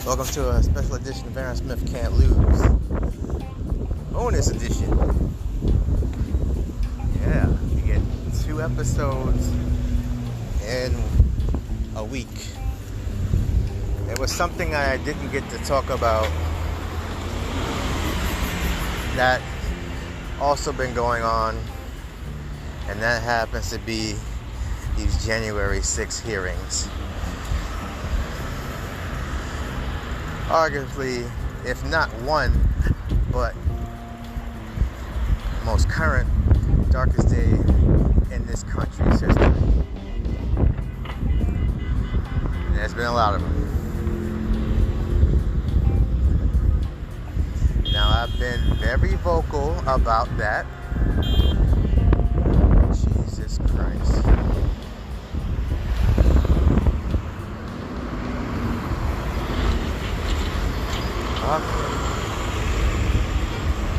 Welcome to a special edition of Aaron Smith Can't Lose. Bonus edition. Yeah, you get 2 episodes in a week. It was something I didn't get to talk about that also been going on, and that happens to be these January 6 hearings. Arguably, if not one, but most current, darkest day in this country's history. And there's been a lot of them. Now, I've been very vocal about that. Jesus Christ.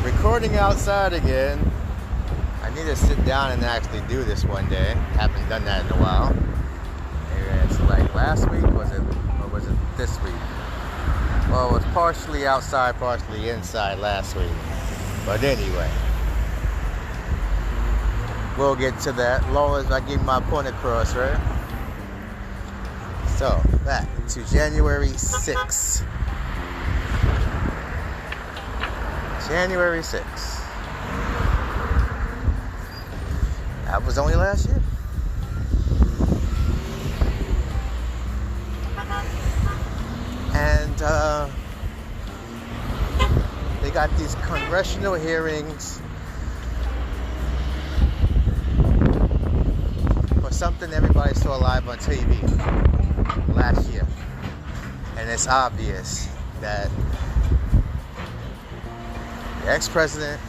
Recording outside again. I need to sit down and actually do this one day. Haven't done that in a while. Maybe it's like last week, or was it this week? Well, it was partially outside, partially inside last week. But anyway, we'll get to that. As long as I get my point across, right? So, back to January 6th. January 6th. That was only last year. And they got these congressional hearings for something everybody saw live on TV last year. And it's obvious that the ex-president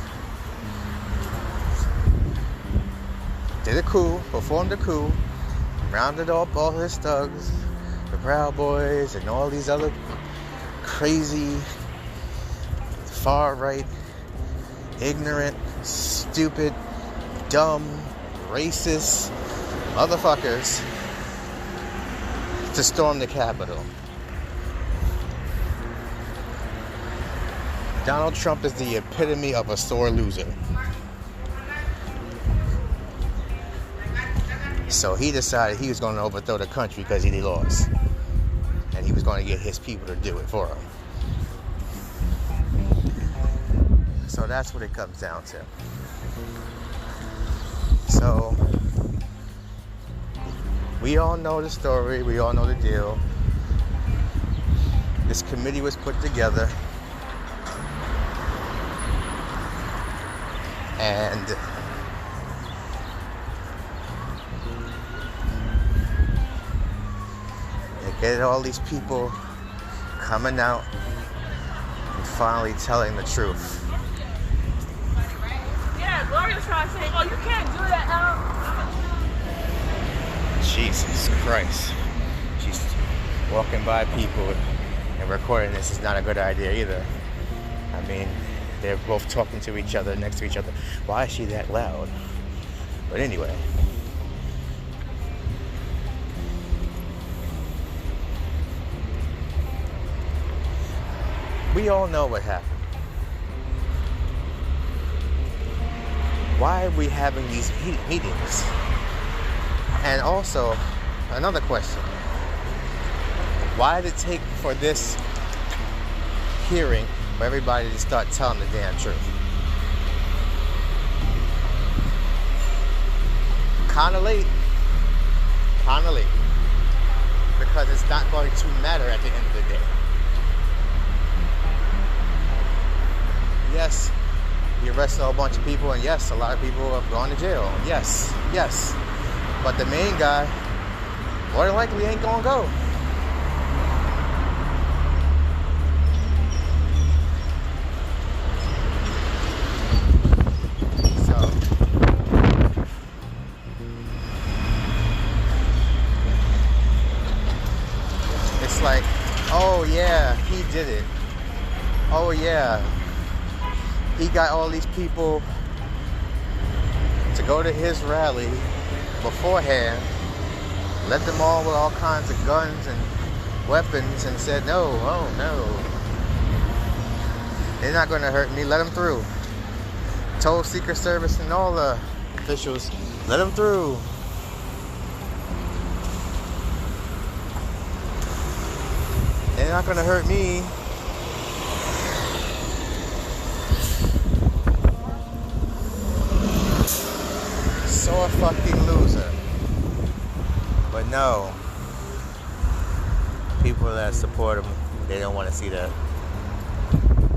did a coup, performed a coup, rounded up all his thugs, the Proud Boys, and all these other crazy, far-right, ignorant, stupid, dumb, racist motherfuckers to storm the Capitol. Donald Trump is the epitome of a sore loser. So he decided he was going to overthrow the country because he lost. And he was going to get his people to do it for him. So that's what it comes down to. So we all know the story. We all know the deal. This committee was put together. And they get all these people coming out and finally telling the truth. Yeah, Gloria's trying to say, oh, you can't do that, Al. Jesus Christ. She's walking by people and recording this is not a good idea either. I mean, they're both talking to each other, next to each other. Why is she that loud? But anyway. We all know what happened. Why are we having these meetings? And also, another question. Why did it take for this hearing for everybody to start telling the damn truth? Kinda late. Because it's not going to matter at the end of the day. Yes, he arrested a whole bunch of people, and yes, a lot of people have gone to jail. Yes. But the main guy, more than likely, ain't gonna go. Like, oh yeah, he did it. Oh yeah, he got all these people to go to his rally beforehand, let them all with all kinds of guns and weapons and said, no, oh no. They're not going to hurt me. Let them through. Told Secret Service and all the officials, let them through. They're not going to hurt me. Sore fucking loser. But no. People that support him, they don't want to see that.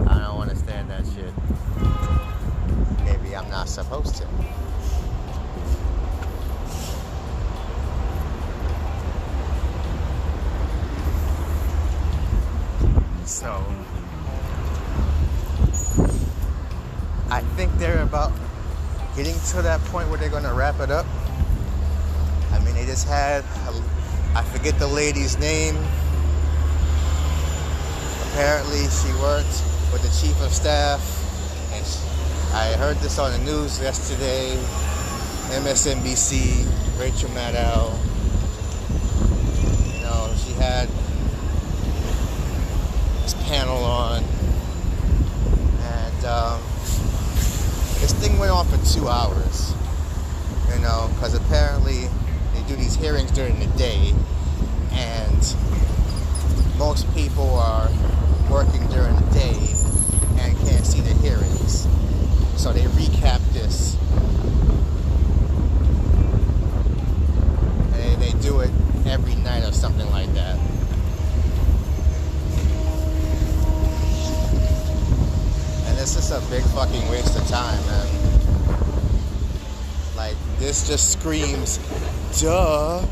I don't understand that shit. Maybe I'm not supposed to. So, I think they're about getting to that point where they're going to wrap it up. I mean, they just had, I forget the lady's name. Apparently, she worked with the chief of staff, and I heard this on the news yesterday. MSNBC, Rachel Maddow. You know, she had this panel on, and this thing went on for 2 hours. You know, because apparently they do these hearings during the day, and most people are working during the day and can't see the hearings. So they recap this. And they do it every night or something like that. And it's just a big fucking waste of time, man. Like, this just screams, duh.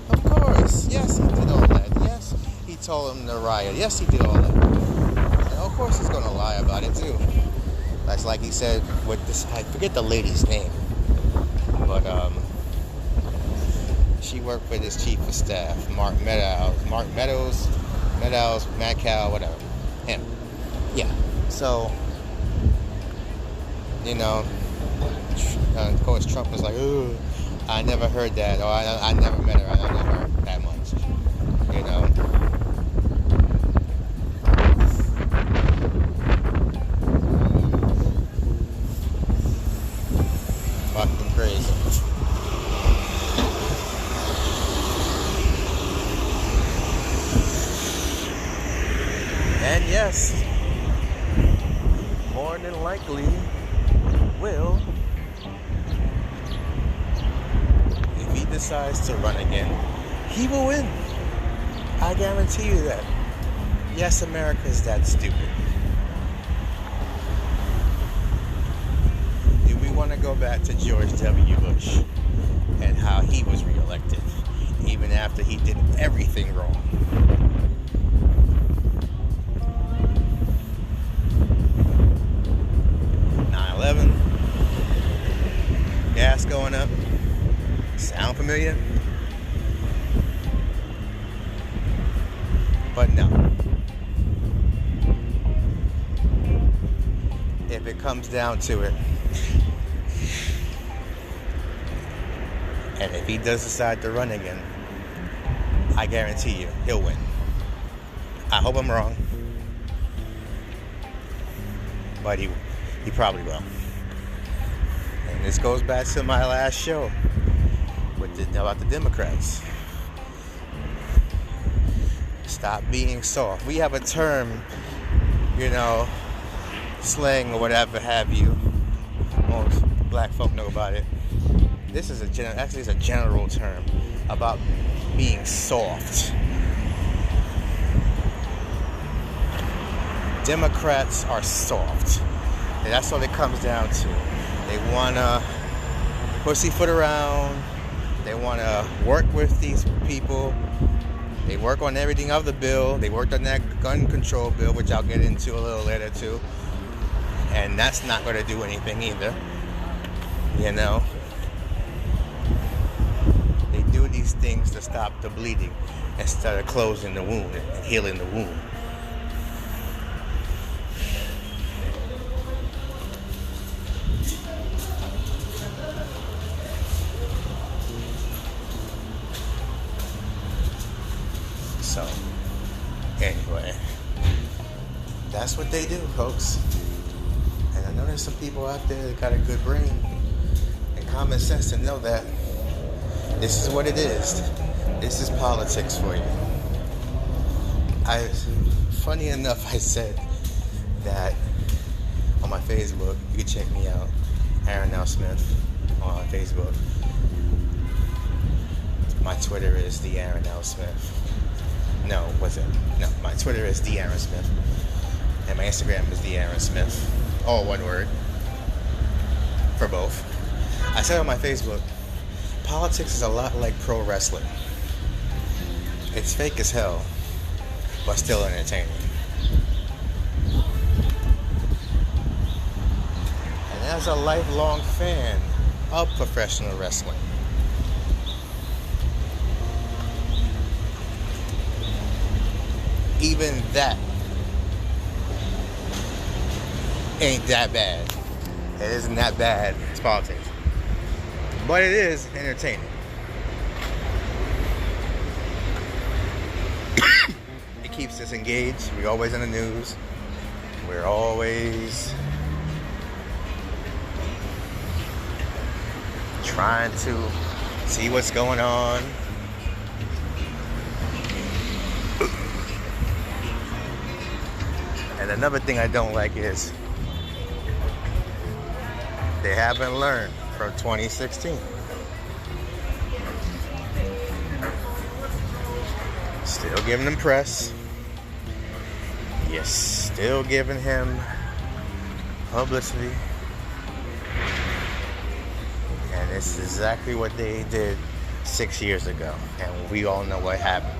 Of course. Yes, he did all that. Yes, he told him to riot. Yes, he did all that. And of course he's gonna lie about it too. That's like he said with this, I forget the lady's name, but she worked for this chief of staff, Meadows, Madcow, whatever. Him. Yeah. So, you know, of course Trump was like, ooh, I never heard that, or I never met her, I don't know her that much, you know. Fucking crazy. And yes, more than likely will, if he decides to run again, he will win. I guarantee you that. Yes, America's that stupid. Do we want to go back to George W. Bush and how he was reelected, even after he did everything wrong? Gas going up. Sound familiar? But no. If it comes down to it, and if he does decide to run again, I guarantee you, he'll win. I hope I'm wrong. But he probably will. And this goes back to my last show about the Democrats. Stop being soft. We have a term, you know, slang or whatever have you. Most black folk know about it. This is actually it's a general term about being soft. Democrats are soft. And that's all it comes down to. They want to pussyfoot around. They want to work with these people. They work on everything of the bill. They worked on that gun control bill, which I'll get into a little later too. And that's not going to do anything either. You know? They do these things to stop the bleeding instead of closing the wound and healing the wound. that's what they do, folks. And I know there's some people out there that got a good brain and common sense to know that this is what it is. This is politics for you. Funny enough, I said that on my Facebook. You can check me out, Aaron L. Smith, on Facebook. My Twitter is the Aaron L. Smith. No, my Twitter is the Aaron Smith, and my Instagram is the Aaron Smith. All one word for both. I said on my Facebook, politics is a lot like pro wrestling. It's fake as hell, but still entertaining. And as a lifelong fan of professional wrestling, even that ain't that bad. It isn't that bad. It's politics. But it is entertaining. It keeps us engaged. We're always in the news. We're always trying to see what's going on. And another thing I don't like is they haven't learned from 2016. Still giving him press. Yes, still giving him publicity. And it's exactly what they did 6 years ago. And we all know what happened.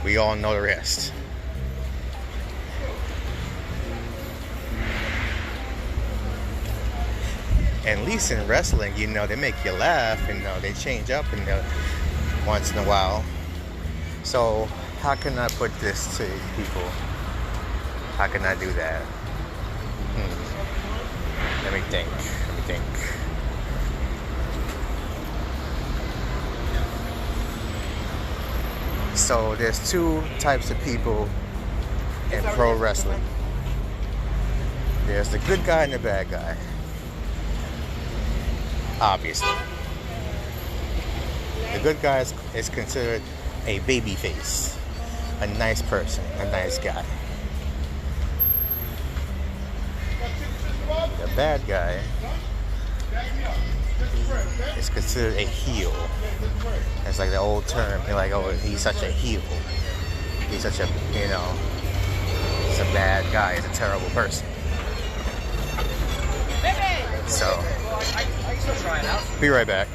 We all know the rest. And at least in wrestling, you know, they make you laugh, and they change up once in a while. So how can I put this to people? How can I do that? Let me think. So there's two types of people in pro wrestling. There's the good guy and the bad guy. Obviously. The good guy is considered a baby face, a nice person, a nice guy. The bad guy is considered a heel. It's like the old term. They're like, oh, he's such a heel. He's such a, he's a bad guy. He's a terrible person. So, be right back.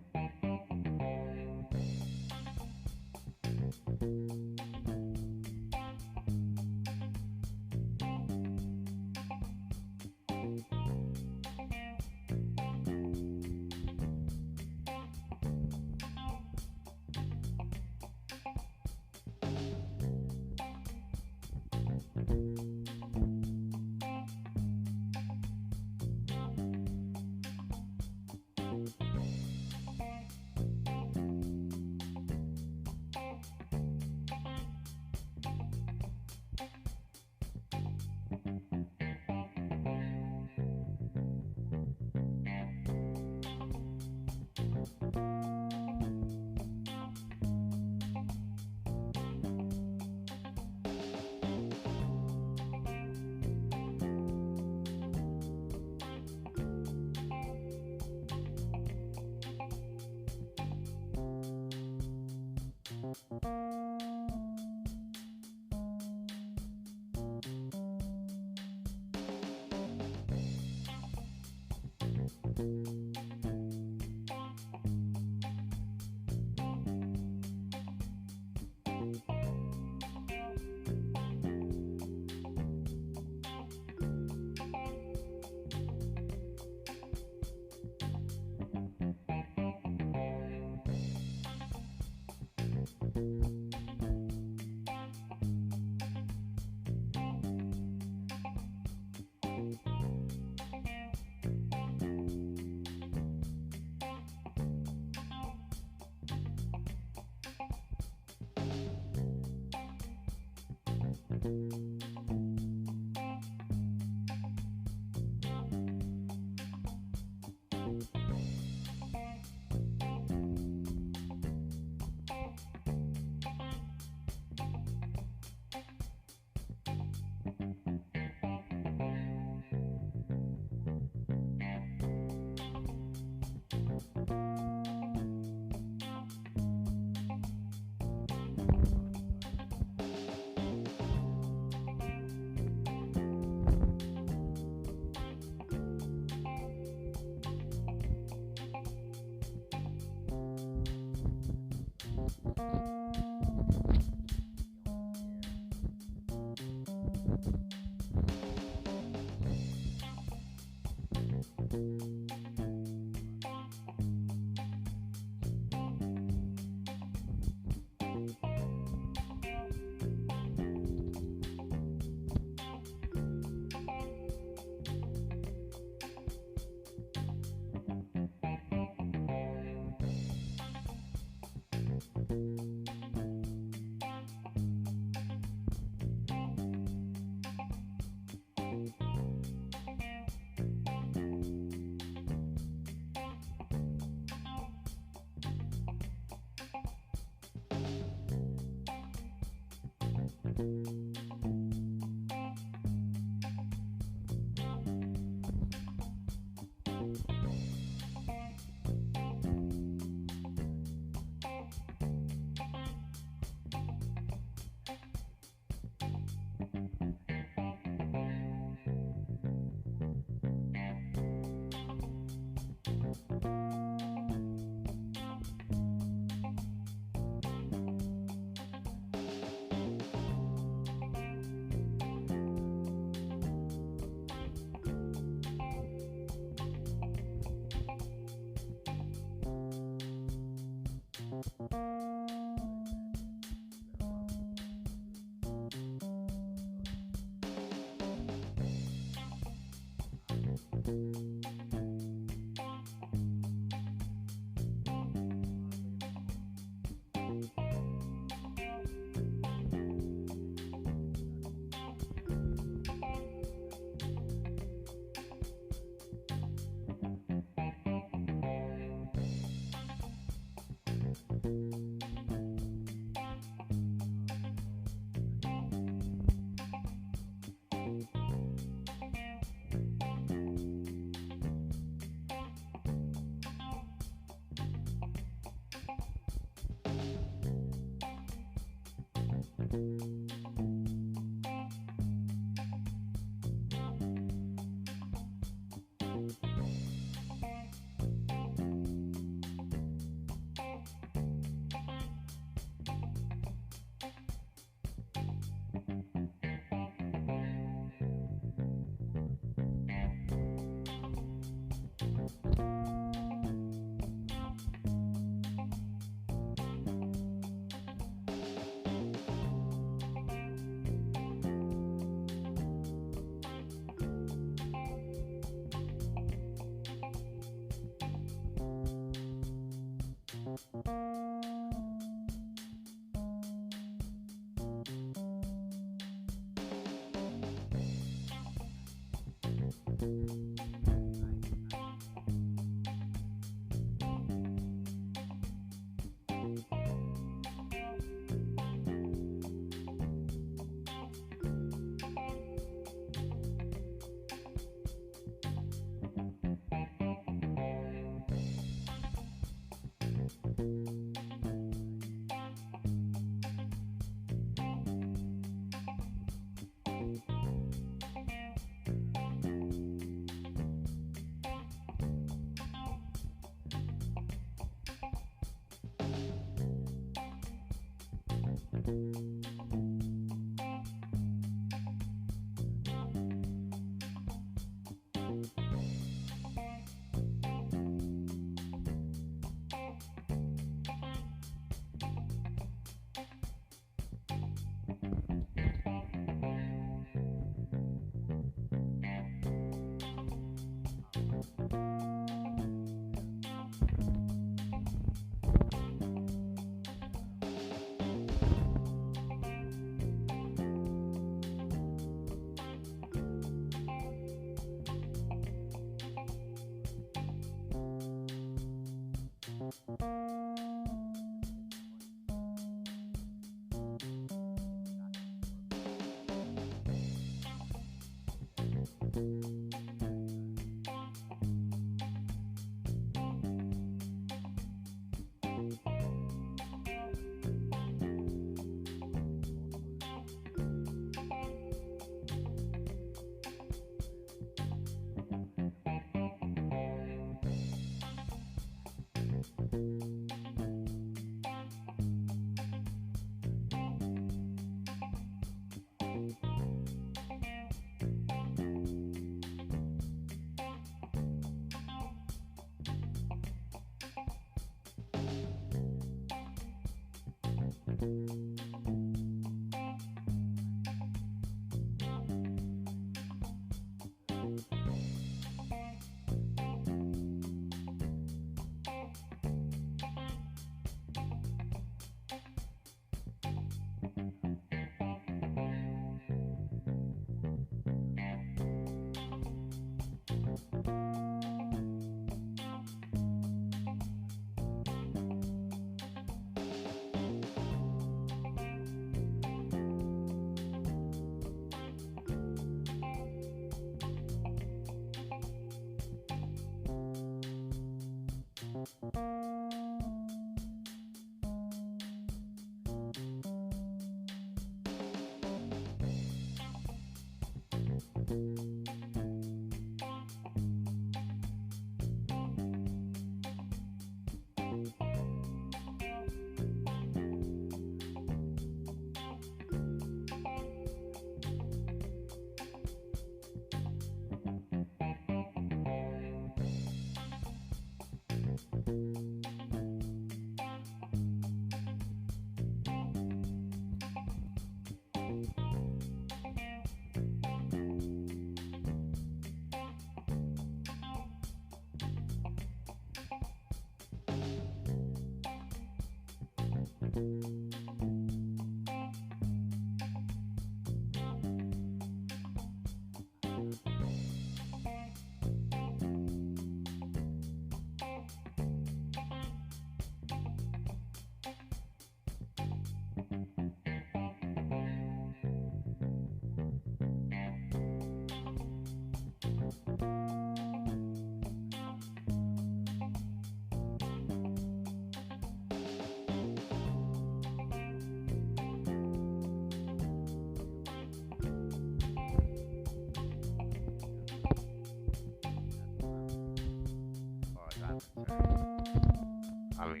I mean,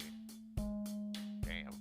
damn.